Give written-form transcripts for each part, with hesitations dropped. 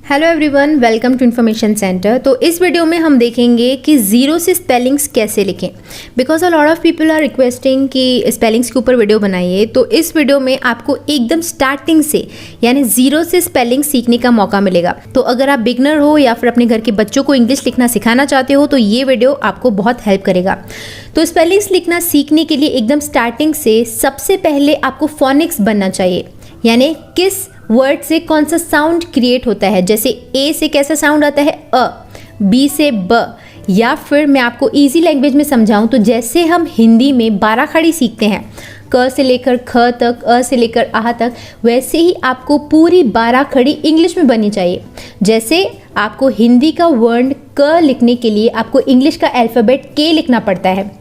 Hello everyone, welcome to information centre. तो इस video में हम देखेंगे कि ज़ीरो से स्पेलिंग्स कैसे लिखें। Because a lot of people are requesting कि स्पेलिंग्स के ऊपर वीडियो बनाइए। तो इस वीडियो में आपको एकदम स्टार्टिंग से यानी ज़ीरो से स्पेलिंग सीखने का मौका मिलेगा। तो अगर आप बिगनर हो या फिर अपने घर के बच्चों को इंग्लिश लिखना सिखाना चाहते हो तो ये वीडियो आपको बहुत हेल्प करेगा। तो स्पेलिंग्स लिखना सीखने के लिए एकदम स्टार्टिंग से सबसे पहले आपको फोनिक्स बनना चाहिए, यानी किस वर्ड से कौन सा साउंड क्रिएट होता है। जैसे ए से कैसा साउंड आता है अ, बी से ब, या फिर मैं आपको इजी लैंग्वेज में समझाऊं तो जैसे हम हिंदी में 12 खड़ी सीखते हैं, क से लेकर ख तक, अ से लेकर आह तक, वैसे ही आपको पूरी 12 खड़ी इंग्लिश में बननी चाहिए। जैसे आपको हिंदी का वर्ण क लिखने के लिए आपको इंग्लिश का अल्फ़ाबेट के लिखना पड़ता है,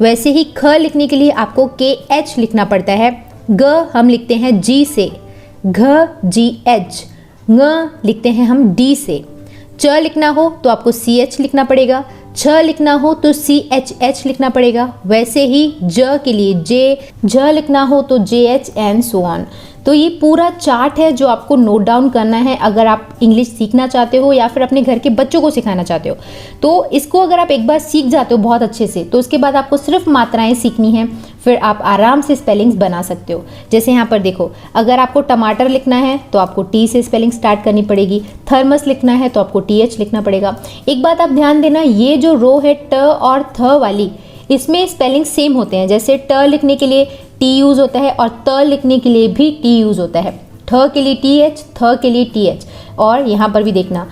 वैसे ही ख लिखने के लिए आपको के एच लिखना पड़ता है। ग हम लिखते हैं जी से, घ जी एच, ng लिखते हैं हम डी से। च लिखना हो तो आपको सी एच लिखना पड़ेगा, छ लिखना हो तो सी एच एच लिखना पड़ेगा, वैसे ही ज के लिए जे, झ लिखना हो तो जे एच एंड सो ऑन। तो ये पूरा चार्ट है जो आपको नोट डाउन करना है अगर आप इंग्लिश सीखना चाहते हो या फिर अपने घर के बच्चों को सिखाना चाहते हो। तो इसको अगर आप एक बार सीख जाते हो बहुत अच्छे से तो उसके बाद आपको सिर्फ मात्राएं सीखनी है, फिर आप आराम से स्पेलिंग्स बना सकते हो। जैसे यहाँ पर देखो, अगर आपको टमाटर लिखना है तो आपको टी से स्पेलिंग स्टार्ट करनी पड़ेगी, थर्मस लिखना है तो आपको टी एच लिखना पड़ेगा। एक बात आप ध्यान देना, ये जो रो है ट और थ वाली, इसमें स्पेलिंग सेम होते हैं। जैसे ट लिखने के लिए टी यूज़ होता है और त लिखने के लिए भी टी यूज़ होता है। ठ के लिए टी एच, थ के लिए टी एच, और यहाँ पर भी देखना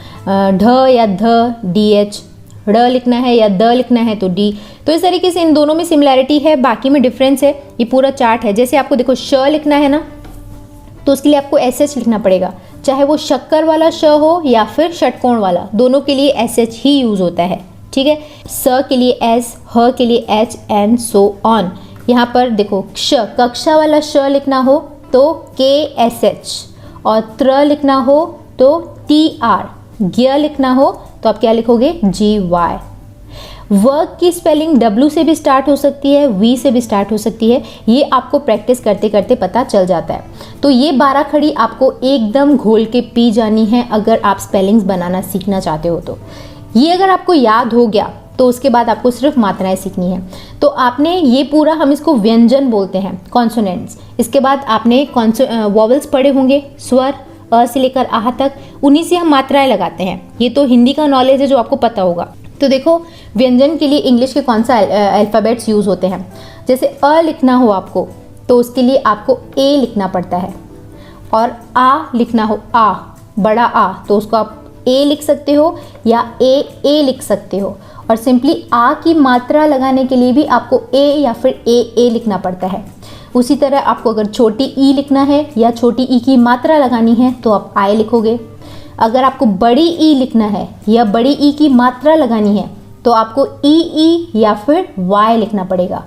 ढ या ध डी एच, ड़ लिखना है या द लिखना है तो डी। तो इस तरीके से इन दोनों में सिमिलैरिटी है, बाकी में डिफरेंस है। ये पूरा चार्ट है। जैसे आपको देखो श लिखना है ना, तो उसके लिए आपको एस एच लिखना पड़ेगा, चाहे वो शक्कर वाला श हो या फिर षटकोण वाला, दोनों के लिए एस एच ही यूज़ होता है। ठीक है, स के लिए एस, ह के लिए एच एंड सो ऑन। यहाँ पर देखो क्ष, कक्षा वाला श लिखना हो तो के एस एच, और त्र लिखना हो तो टी आर, ज्ञ लिखना हो तो आप क्या लिखोगे जी वाई। वर्क की स्पेलिंग डब्ल्यू से भी स्टार्ट हो सकती है, वी से भी स्टार्ट हो सकती है, ये आपको प्रैक्टिस करते करते पता चल जाता है। तो ये 12 खड़ी आपको एकदम घोल के पी जानी है अगर आप स्पेलिंग्स बनाना सीखना चाहते हो तो। ये अगर आपको याद हो गया तो उसके बाद आपको सिर्फ मात्राएं सीखनी है। तो आपने ये पूरा, हम इसको व्यंजन बोलते हैं, कॉन्सोनेंट्स। इसके बाद आपने वॉवल्स पढ़े होंगे, स्वर अ से लेकर आह तक, उन्हीं से हम मात्राएं लगाते हैं। ये तो हिंदी का नॉलेज है जो आपको पता होगा। तो देखो व्यंजन के लिए इंग्लिश के कौन सा अल्फ़ाबेट्स यूज़ होते हैं। जैसे अ लिखना हो आपको तो उसके लिए आपको ए लिखना पड़ता है, और आ लिखना हो आ, बड़ा आ, तो उसको आप ए लिख सकते हो या ए लिख सकते हो। और सिंपली आ की मात्रा लगाने के लिए भी आपको ए या फिर ए लिखना पड़ता है। उसी तरह आपको अगर छोटी ई लिखना है या छोटी ई की मात्रा लगानी है तो आप आई लिखोगे। अगर आपको बड़ी ई लिखना है या बड़ी ई की मात्रा लगानी है तो आपको ई या फिर वाई लिखना पड़ेगा।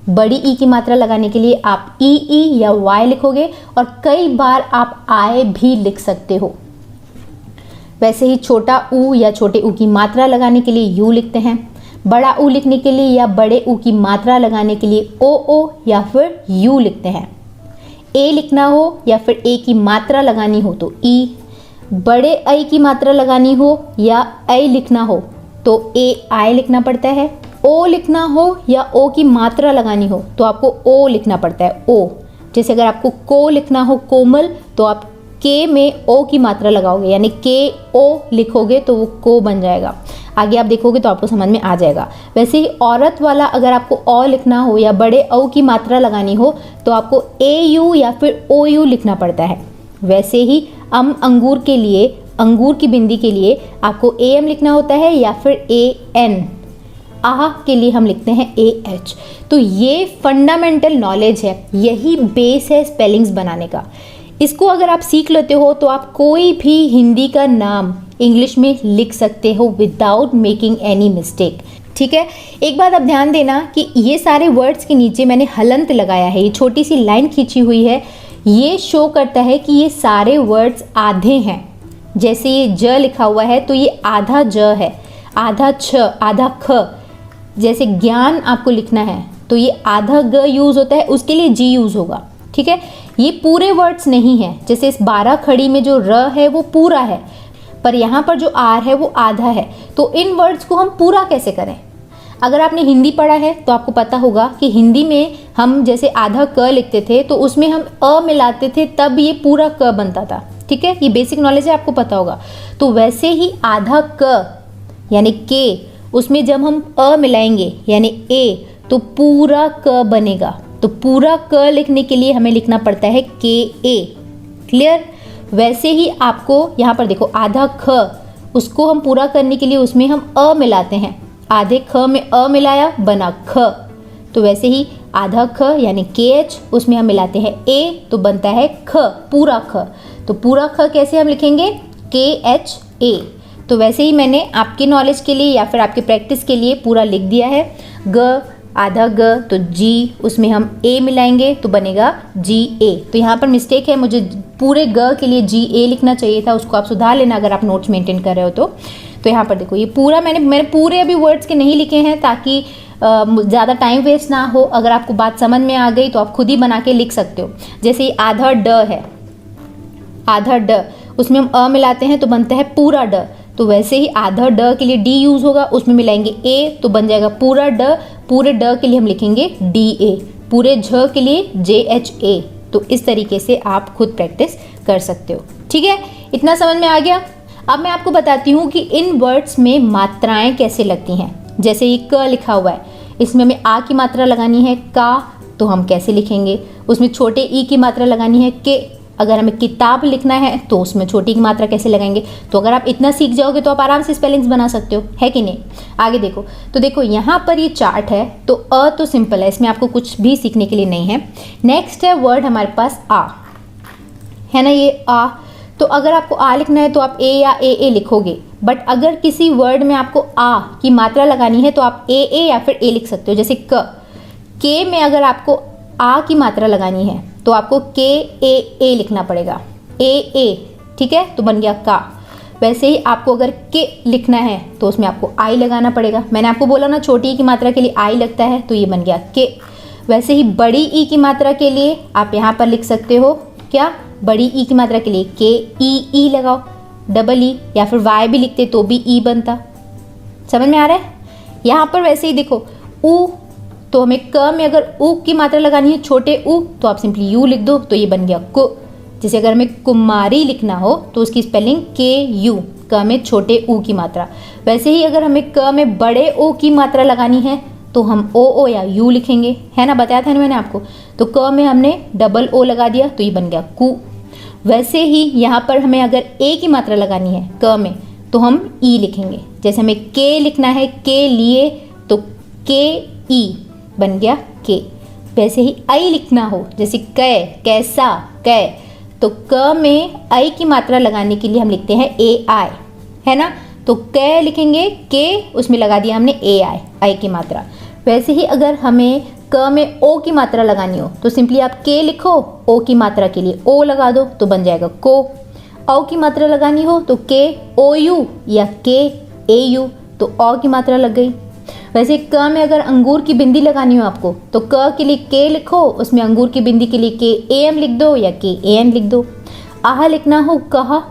बड़ी ई की मात्रा लगाने के लिए आप ई या वाई लिखोगे, और कई बार आप आई भी लिख सकते हो। वैसे ही छोटा ऊ या छोटे ऊ की मात्रा लगाने के लिए यू लिखते हैं। बड़ा ऊ लिखने के लिए या बड़े ऊ की मात्रा लगाने के लिए ओ या फिर यू लिखते हैं। ए लिखना हो या फिर ए की मात्रा लगानी हो तो ई, बड़े आई की मात्रा लगानी हो या आई लिखना हो तो ए आई लिखना पड़ता है। ओ लिखना हो या ओ की मात्रा लगानी हो तो आपको ओ लिखना पड़ता है, ओ। जैसे अगर आपको को लिखना हो कोमल तो आप के में ओ की मात्रा लगाओगे, यानी के ओ लिखोगे तो वो को बन जाएगा। आगे आप देखोगे तो आपको समझ में आ जाएगा। वैसे ही औरत वाला अगर आपको ओ लिखना हो या बड़े ओ की मात्रा लगानी हो तो आपको ए यू या फिर ओ यू लिखना पड़ता है। वैसे ही अंगूर के लिए, अंगूर की बिंदी के लिए आपको ए एम लिखना होता है या फिर ए एन। आह के लिए हम लिखते हैं ए एच। तो ये फंडामेंटल नॉलेज है, यही बेस है स्पेलिंग्स बनाने का। इसको अगर आप सीख लेते हो तो आप कोई भी हिंदी का नाम इंग्लिश में लिख सकते हो विदाउट मेकिंग एनी मिस्टेक। ठीक है, एक बात आप ध्यान देना कि ये सारे वर्ड्स के नीचे मैंने हलंत लगाया है, ये छोटी सी लाइन खींची हुई है, ये शो करता है कि ये सारे वर्ड्स आधे हैं। जैसे ये ज लिखा हुआ है तो ये आधा ज है, आधा छ, आधा ख। जैसे ज्ञान आपको लिखना है तो ये आधा ग यूज़ होता है, उसके लिए जी यूज़ होगा। ठीक है, ये पूरे वर्ड्स नहीं हैं। जैसे इस 12 खड़ी में जो र है वो पूरा है, पर यहाँ पर जो आर है वो आधा है। तो इन वर्ड्स को हम पूरा कैसे करें? अगर आपने हिंदी पढ़ा है तो आपको पता होगा कि हिंदी में हम जैसे आधा क लिखते थे तो उसमें हम अ मिलाते थे, तब ये पूरा क बनता था। ठीक है, ये बेसिक नॉलेज है, आपको पता होगा। तो वैसे ही आधा क यानी के, उसमें जब हम अ मिलाएंगे यानी ए, तो पूरा क बनेगा। तो पूरा क लिखने के लिए हमें लिखना पड़ता है के ए। क्लियर? वैसे ही आपको यहाँ पर देखो आधा ख, उसको हम पूरा करने के लिए उसमें हम अ मिलाते हैं। आधे ख में अ मिलाया बना ख। तो वैसे ही आधा ख यानी के एच, उसमें हम मिलाते हैं ए तो बनता है ख, पूरा ख। तो पूरा ख कैसे हम लिखेंगे? के एच ए। तो वैसे ही मैंने आपके नॉलेज के लिए या फिर आपके प्रैक्टिस के लिए पूरा लिख दिया है। ग, आधा ग तो जी, उसमें हम ए मिलाएंगे तो बनेगा जी ए। तो यहाँ पर मिस्टेक है, मुझे पूरे ग के लिए जी ए लिखना चाहिए था, उसको आप सुधार लेना अगर आप नोट्स मेंटेन कर रहे हो तो यहाँ पर देखो ये पूरा मैंने पूरे अभी वर्ड्स के नहीं लिखे हैं ताकि ज़्यादा टाइम वेस्ट ना हो। अगर आपको बात समझ में आ गई तो आप खुद ही बना के लिख सकते हो। जैसे आधा ड है, आधा ड, उसमें हम अ मिलाते हैं तो बनता है पूरा ड। तो वैसे ही आधा ड के लिए डी यूज़ होगा, उसमें मिलाएंगे ए तो बन जाएगा पूरा ड। पूरे ड के लिए हम लिखेंगे डी ए, पूरे झ के लिए जे एच ए। तो इस तरीके से आप खुद प्रैक्टिस कर सकते हो। ठीक है, इतना समझ में आ गया? अब मैं आपको बताती हूँ कि इन वर्ड्स में मात्राएं कैसे लगती हैं। जैसे ये क लिखा हुआ है, इसमें हमें आ की मात्रा लगानी है का, तो हम कैसे लिखेंगे? उसमें छोटे ई की मात्रा लगानी है के। अगर हमें किताब लिखना है तो उसमें छोटी की मात्रा कैसे लगाएंगे? तो अगर आप इतना सीख जाओगे तो आप आराम से स्पेलिंग्स बना सकते हो, है कि नहीं? आगे देखो, तो देखो यहाँ पर ये चार्ट है, तो अ तो सिंपल है, इसमें आपको कुछ भी सीखने के लिए नहीं है। नेक्स्ट है वर्ड हमारे पास आ, है ना, ये आ। तो अगर आपको आ लिखना है तो आप ए या ए लिखोगे, बट अगर किसी वर्ड में आपको आ की मात्रा लगानी है तो आप ए या फिर ए लिख सकते हो। जैसे के में अगर आपको आ की मात्रा लगानी है तो आपको के ए लिखना पड़ेगा, ए। ठीक है, तो बन गया का। वैसे ही आपको अगर के लिखना है तो उसमें आपको आई लगाना पड़ेगा। मैंने आपको बोला ना छोटी ई की मात्रा के लिए आई लगता है, तो ये बन गया के। वैसे ही बड़ी ई की मात्रा के लिए आप यहाँ पर लिख सकते हो क्या? बड़ी ई की मात्रा के लिए के ई लगाओ, डबल ई, या फिर वाई भी लिखते तो भी ई बनता। समझ में आ रहा है? यहाँ पर वैसे ही देखो ऊ, तो हमें क में अगर ऊ की मात्रा लगानी है छोटे ऊ, तो आप सिंपली यू लिख दो, तो ये बन गया कु। जैसे अगर हमें कुमारी लिखना हो तो उसकी स्पेलिंग के यू, क में छोटे ऊ की मात्रा। वैसे ही अगर हमें क में बड़े ओ की मात्रा लगानी है तो हम ओ या यू लिखेंगे, है ना, बताया था ना मैंने आपको। तो क में हमने डबल ओ लगा दिया तो ये बन गया कु। वैसे ही यहाँ पर हमें अगर ए की मात्रा लगानी है क में तो हम ई लिखेंगे। जैसे हमें के लिखना है के लिए तो के ई बन गया के। वैसे ही आई लिखना हो, जैसे कै, कैसा, कै, तो क में आई की मात्रा लगाने के लिए हम लिखते हैं ए आई, है ना। तो कै लिखेंगे के, उसमें लगा दिया हमने ए आई की मात्रा। वैसे ही अगर हमें क में ओ की मात्रा लगानी हो तो सिंपली आप के लिखो, ओ की मात्रा के लिए ओ लगा दो तो बन जाएगा को। औ की मात्रा लगानी हो तो के ओ यू या के ए यू, तो औ की मात्रा लग गई। वैसे क में अगर अंगूर की बिंदी लगानी हो आपको तो क के लिए के लिखो, उसमें अंगूर की बिंदी के लिए के ए एम लिख दो या के ए एन लिख दो। आह लिखना हो कहा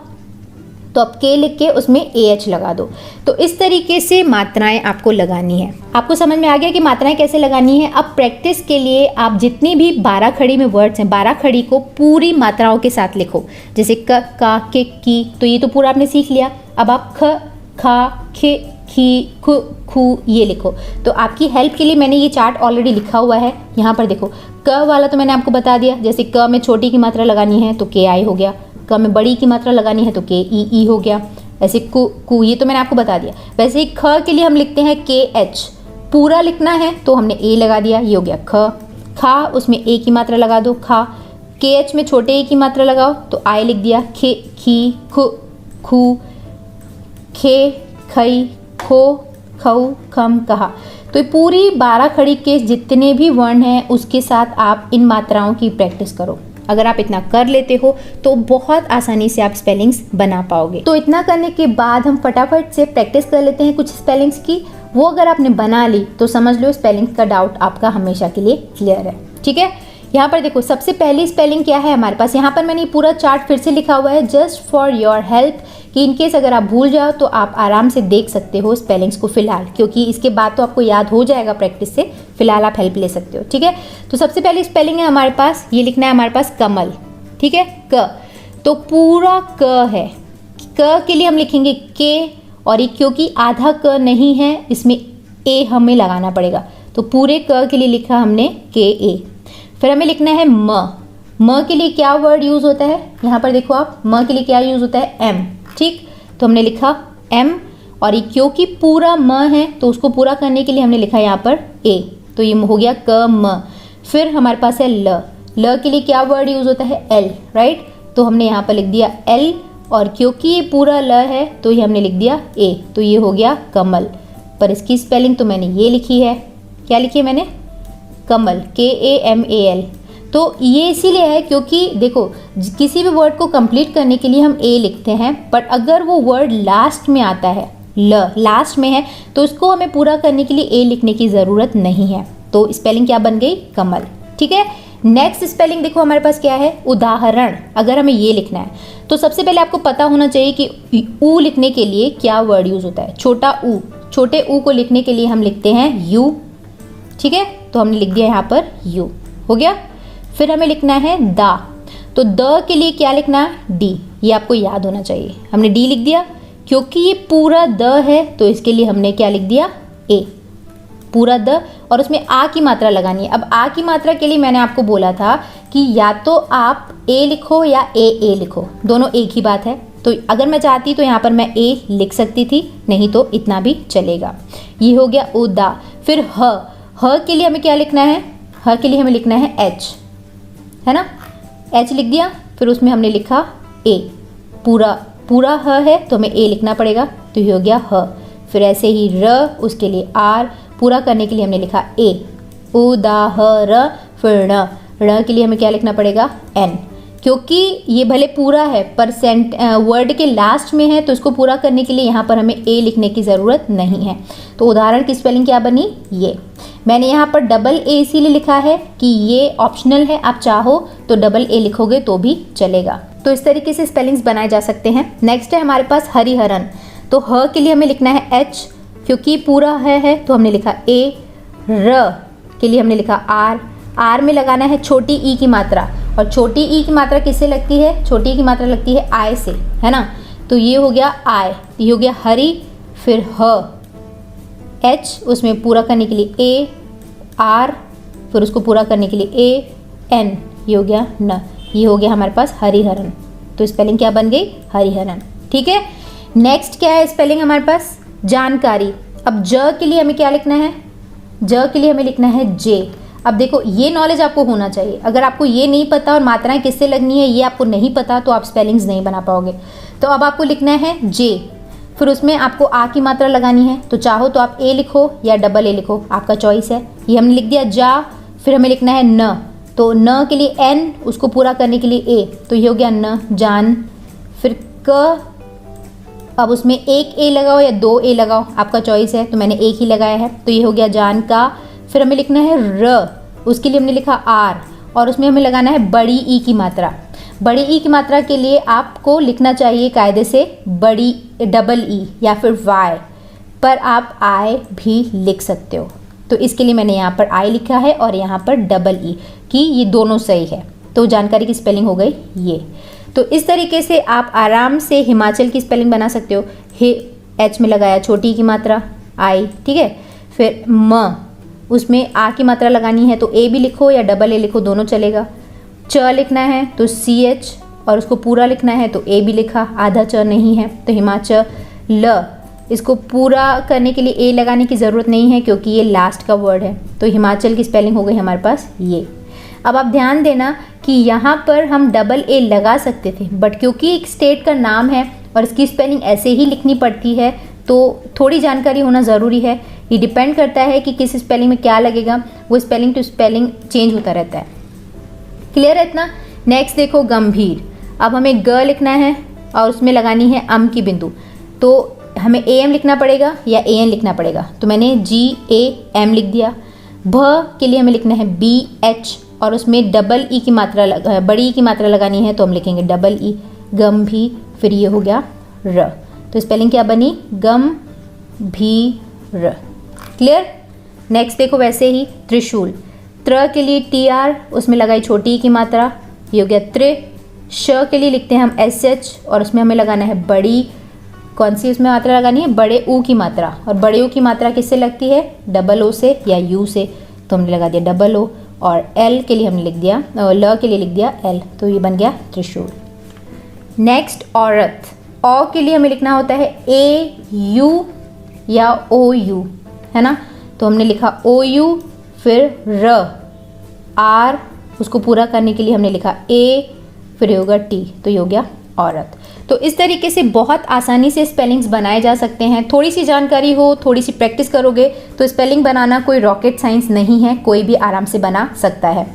तो आप के लिख के उसमें ए एच लगा दो। तो इस तरीके से मात्राएं आपको लगानी है। आपको समझ में आ गया कि मात्राएं कैसे लगानी है। अब प्रैक्टिस के लिए आप जितनी भी 12 खड़ी में वर्ड्स हैं, 12 खड़ी को पूरी मात्राओं के साथ लिखो। जैसे क, का, के, की, तो ये तो पूरा आपने सीख लिया। अब आप ख, खा, खे, खी, खु, खू ये लिखो। तो आपकी हेल्प के लिए मैंने ये चार्ट ऑलरेडी लिखा हुआ है। यहाँ पर देखो क वाला तो मैंने आपको बता दिया। जैसे क में छोटी की मात्रा लगानी है तो के आई हो गया, क में बड़ी की मात्रा लगानी है तो के ई हो गया। ऐसे कु ये तो मैंने आपको बता दिया। वैसे ही ख के लिए हम लिखते हैं के एच, पूरा लिखना है तो हमने ए लगा दिया, ये हो गया ख। खा, उसमें ए की मात्रा लगा दो खा। के एच में छोटे ए की मात्रा लगाओ तो आई लिख दिया खे, खी, खु, खू, खे, खई, खो, खऊ, खम, कहा। तो ये पूरी 12 खड़ी के जितने भी वर्ण हैं उसके साथ आप इन मात्राओं की प्रैक्टिस करो। अगर आप इतना कर लेते हो तो बहुत आसानी से आप स्पेलिंग्स बना पाओगे। तो इतना करने के बाद हम फटाफट से प्रैक्टिस कर लेते हैं कुछ स्पेलिंग्स की। वो अगर आपने बना ली तो समझ लो स्पेलिंग्स का डाउट आपका हमेशा के लिए क्लियर है। ठीक है, यहाँ पर देखो सबसे पहली स्पेलिंग क्या है हमारे पास। यहाँ पर मैंने पूरा चार्ट फिर से लिखा हुआ है जस्ट फॉर योर हेल्प कि इनकेस अगर आप भूल जाओ तो आप आराम से देख सकते हो स्पेलिंग्स को फिलहाल, क्योंकि इसके बाद तो आपको याद हो जाएगा प्रैक्टिस से, फिलहाल आप हेल्प ले सकते हो। ठीक है, तो सबसे पहले स्पेलिंग है हमारे पास, ये लिखना है हमारे पास कमल। ठीक है, क, तो पूरा क है, क के लिए हम लिखेंगे के, और ये क्योंकि आधा क नहीं है इसमें ए हमें लगाना पड़ेगा, तो पूरे क के लिए लिखा हमने के ए। फिर हमें लिखना है म के लिए क्या वर्ड यूज़ होता है, यहाँ पर देखो आप, म के लिए क्या यूज़ होता है, एम। ठीक, तो हमने लिखा एम, और ये क्योंकि पूरा म है तो उसको पूरा करने के लिए हमने लिखा यहाँ पर ए, तो ये हो गया क म। फिर हमारे पास है ल के लिए क्या वर्ड यूज़ होता है, एल, राइट, तो हमने यहाँ पर लिख दिया एल, और क्योंकि ये पूरा ल है तो ये हमने लिख दिया ए, तो ये हो गया कमल। पर इसकी स्पेलिंग तो मैंने ये लिखी है, क्या लिखी है मैंने, कमल, KAMAL। तो ये इसीलिए है क्योंकि देखो किसी भी वर्ड को कंप्लीट करने के लिए हम ए लिखते हैं, बट अगर वो वर्ड लास्ट में आता है, ल लास्ट में है, तो उसको हमें पूरा करने के लिए ए लिखने की ज़रूरत नहीं है, तो स्पेलिंग क्या बन गई, कमल। ठीक है, नेक्स्ट स्पेलिंग देखो हमारे पास क्या है, उदाहरण। अगर हमें ये लिखना है तो सबसे पहले आपको पता होना चाहिए कि ऊ लिखने के लिए क्या वर्ड यूज़ होता है, छोटा ऊ। छोटे ऊ को लिखने के लिए हम लिखते हैं यू। ठीक है, तो हमने लिख दिया यहाँ पर यू, हो गया। फिर हमें लिखना है दा, तो द के लिए क्या लिखना है, डी, ये आपको याद होना चाहिए। हमने डी लिख दिया, क्योंकि ये पूरा द है तो इसके लिए हमने क्या लिख दिया, ए, पूरा द, और उसमें आ की मात्रा लगानी है। अब आ की मात्रा के लिए मैंने आपको बोला था कि या तो आप ए लिखो या ए लिखो, दोनों एक ही बात है। तो अगर मैं चाहती तो यहाँ पर मैं ए लिख सकती थी, नहीं तो इतना भी चलेगा। ये हो गया उदा। फिर ह के लिए हमें क्या लिखना है, ह के लिए हमें लिखना है एच, है ना, एच लिख दिया। फिर उसमें हमने लिखा ए, पूरा ह है तो हमें ए लिखना पड़ेगा, तो ये हो गया ह। फिर ऐसे ही र, उसके लिए आर, पूरा करने के लिए हमने लिखा ए, उदाहर। फिर ण के लिए हमें क्या लिखना पड़ेगा, एन, क्योंकि ये भले पूरा है पर वर्ड के लास्ट में है तो इसको पूरा करने के लिए यहाँ पर हमें ए लिखने की ज़रूरत नहीं है। तो उदाहरण की स्पेलिंग क्या बनी, ये। मैंने यहाँ पर डबल ए इसीलिए लिखा है कि ये ऑप्शनल है, आप चाहो तो डबल ए लिखोगे तो भी चलेगा। तो इस तरीके से स्पेलिंग्स बनाए जा सकते हैं। नेक्स्ट है हमारे पास हरिहरन, तो ह के लिए हमें लिखना है एच, क्योंकि पूरा है तो हमने लिखा ए। र के लिए हमने लिखा आर में लगाना है छोटी ई की मात्रा, और छोटी ई की मात्रा किससे लगती है, छोटी ई की मात्रा लगती है आय से, है ना, तो ये हो गया आय, ये हो गया हरी। फिर ह, एच, उसमें पूरा करने के लिए ए, आर, फिर उसको पूरा करने के लिए ए, एन, ये हो गया न, ये हो गया हमारे पास हरिहरन। तो स्पेलिंग क्या बन गई, हरिहरन। ठीक है, नेक्स्ट क्या है स्पेलिंग हमारे पास, जानकारी। अब ज के लिए हमें क्या लिखना है, ज के लिए हमें लिखना है जे। अब देखो ये नॉलेज आपको होना चाहिए, अगर आपको ये नहीं पता और मात्राएं किससे लगनी है ये आपको नहीं पता तो आप स्पेलिंग्स नहीं बना पाओगे। तो अब आपको लिखना है जे, फिर उसमें आपको आ की मात्रा लगानी है, तो चाहो तो आप ए लिखो या डबल ए लिखो, आपका चॉइस है। ये हमने लिख दिया जा। फिर हमें लिखना है न, तो न के लिए एन, उसको पूरा करने के लिए ए, तो ये हो गया न, जान। फिर क, अब उसमें एक ए लगाओ या दो ए लगाओ, आपका चॉइस है, तो मैंने एक ही लगाया है, तो ये हो गया जान का। फिर हमें लिखना है र, उसके लिए हमने लिखा आर, और उसमें हमें लगाना है बड़ी ई की मात्रा। बड़ी ई की मात्रा के लिए आपको लिखना चाहिए कायदे से बड़ी डबल ई या फिर वाई, पर आप आई भी लिख सकते हो। तो इसके लिए मैंने यहाँ पर आई लिखा है और यहाँ पर डबल ई, कि ये दोनों सही है। तो जानकारी की स्पेलिंग हो गई ये। तो इस तरीके से आप आराम से हिमाचल की स्पेलिंग बना सकते हो। हे, एच में लगाया छोटी की मात्रा आई, ठीक है। फिर म, उसमें आ की मात्रा लगानी है तो ए भी लिखो या डबल ए लिखो, दोनों चलेगा। च लिखना है तो सी एच, और उसको पूरा लिखना है तो ए भी लिखा, आधा च नहीं है तो हिमाचल। ल, इसको पूरा करने के लिए ए लगाने की ज़रूरत नहीं है क्योंकि ये लास्ट का वर्ड है, तो हिमाचल की स्पेलिंग हो गई हमारे पास ये। अब आप ध्यान देना कि यहाँ पर हम डबल ए लगा सकते थे, बट क्योंकि एक स्टेट का नाम है और इसकी स्पेलिंग ऐसे ही लिखनी पड़ती है तो थोड़ी जानकारी होना ज़रूरी है। ये डिपेंड करता है कि किस स्पेलिंग में क्या लगेगा, वो स्पेलिंग टू स्पेलिंग चेंज होता रहता है। क्लियर है इतना? नेक्स्ट देखो गंभीर। अब हमें ग लिखना है और उसमें लगानी है अम की बिंदु, तो हमें ए एम लिखना पड़ेगा या ए एन लिखना पड़ेगा, तो मैंने जी ए एम लिख दिया। भ के लिए हमें लिखना है बी एच, और उसमें डबल ई की मात्रा बड़ी ई की मात्रा लगानी है तो हम लिखेंगे डबल ई, गंभीर। फिर ये हो गया र। तो स्पेलिंग क्या बनी? गंभीर। क्लियर? नेक्स्ट देखो वैसे ही त्रिशूल, त्र के लिए TR, उसमें लगाई छोटी की मात्रा, ये हो गया त्रि। श के लिए लिखते हैं हम SH और उसमें हमें लगाना है बड़ी, कौन सी उसमें मात्रा लगानी है? बड़े ऊ की मात्रा। और बड़े ऊ की मात्रा किससे लगती है? डबल ओ से या यू से, तो हमने लगा दिया डबल ओ। और L के लिए हमने लिख दिया, ल के लिए लिख दिया L, तो ये बन गया त्रिशूल। नेक्स्ट औरत, औ के लिए हमें लिखना होता है AU या OU, है ना? तो हमने लिखा OU, फिर र, R, उसको पूरा करने के लिए हमने लिखा A, फिर ये होगा T, तो ये हो गया औरत। तो इस तरीके से बहुत आसानी से स्पेलिंग्स बनाए जा सकते हैं। थोड़ी सी जानकारी हो, थोड़ी सी प्रैक्टिस करोगे तो स्पेलिंग बनाना कोई रॉकेट साइंस नहीं है, कोई भी आराम से बना सकता है।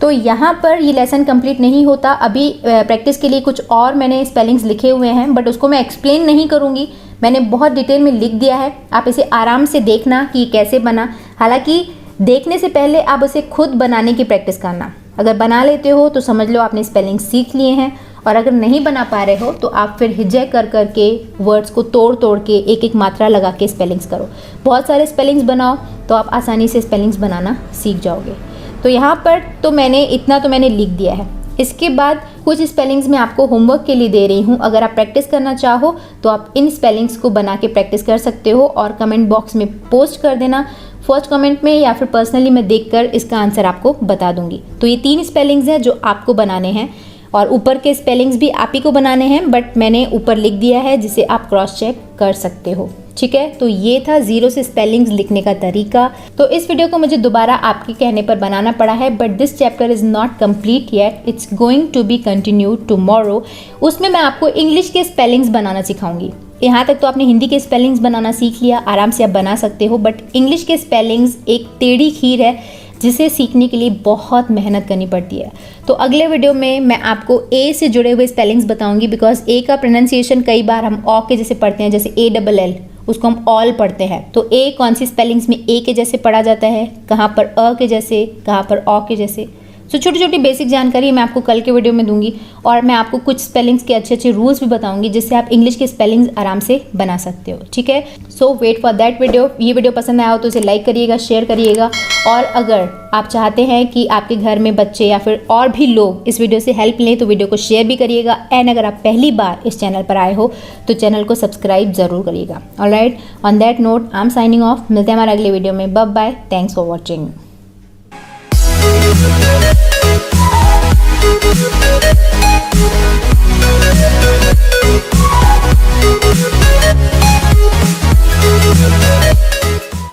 तो यहाँ पर ये लेसन कंप्लीट नहीं होता, अभी प्रैक्टिस के लिए कुछ और मैंने स्पेलिंग्स लिखे हुए हैं, बट उसको मैं एक्सप्लेन नहीं करूँगी, मैंने बहुत डिटेल में लिख दिया है। आप इसे आराम से देखना कि कैसे बना। हालांकि देखने से पहले आप उसे खुद बनाने की प्रैक्टिस करना। अगर बना लेते हो तो समझ लो आपने स्पेलिंग सीख लिए हैं, और अगर नहीं बना पा रहे हो तो आप फिर हिज्जे कर करके वर्ड्स को तोड़ तोड़ के एक एक मात्रा लगा के स्पेलिंग्स करो। बहुत सारे स्पेलिंग्स बनाओ तो आप आसानी से स्पेलिंग्स बनाना सीख जाओगे। तो यहाँ पर तो मैंने इतना तो मैंने लिख दिया है। इसके बाद कुछ स्पेलिंग्स मैं आपको होमवर्क के लिए दे रही हूँ। अगर आप प्रैक्टिस करना चाहो तो आप इन स्पेलिंग्स को बना के प्रैक्टिस कर सकते हो और कमेंट बॉक्स में पोस्ट कर देना, फर्स्ट कमेंट में या फिर पर्सनली मैं देखकर इसका आंसर आपको बता दूंगी। तो ये 3 स्पेलिंग्स हैं जो आपको बनाने हैं, और ऊपर के स्पेलिंग्स भी आप ही को बनाने हैं, बट मैंने ऊपर लिख दिया है जिसे आप क्रॉस चेक कर सकते हो। ठीक है, तो ये था 0 से स्पेलिंग्स लिखने का तरीका। तो इस वीडियो को मुझे दोबारा आपके कहने पर बनाना पड़ा है, but this chapter is not complete yet, it's going to be continued tomorrow. उसमें मैं आपको इंग्लिश के स्पेलिंग्स बनाना सिखाऊंगी। यहाँ तक तो आपने हिंदी के स्पेलिंग्स बनाना सीख लिया, आराम से आप बना सकते हो, बट इंग्लिश के स्पेलिंग्स एक टेढ़ी खीर है जिसे सीखने के लिए बहुत मेहनत करनी पड़ती है। तो अगले वीडियो में मैं आपको ए से जुड़े हुए स्पेलिंग्स बताऊंगी, बिकॉज ए का प्रोनाउंसिएशन कई बार हम ऑ के जैसे पढ़ते हैं, जैसे ALL, उसको हम ऑल पढ़ते हैं। तो ए कौन सी स्पेलिंग्स में ए के जैसे पढ़ा जाता है, कहाँ पर अ के जैसे, कहाँ पर ऑ के जैसे। सो छोटी छोटी बेसिक जानकारी मैं आपको कल के वीडियो में दूंगी, और मैं आपको कुछ स्पेलिंग्स के अच्छे अच्छे रूल्स भी बताऊंगी जिससे आप इंग्लिश के स्पेलिंग्स आराम से बना सकते हो। ठीक है, सो वेट फॉर दैट वीडियो। ये वीडियो पसंद आया हो तो इसे लाइक करिएगा, शेयर करिएगा, और अगर आप चाहते हैं कि आपके घर में बच्चे या फिर और भी लोग इस वीडियो से हेल्प लें तो वीडियो को शेयर भी करिएगा। एंड अगर आप पहली बार इस चैनल पर आए हो तो चैनल को सब्सक्राइब जरूर करिएगा। Alright, on that note I am signing off. मिलते हैं हमारे अगले वीडियो में। Bye bye, thanks for watching.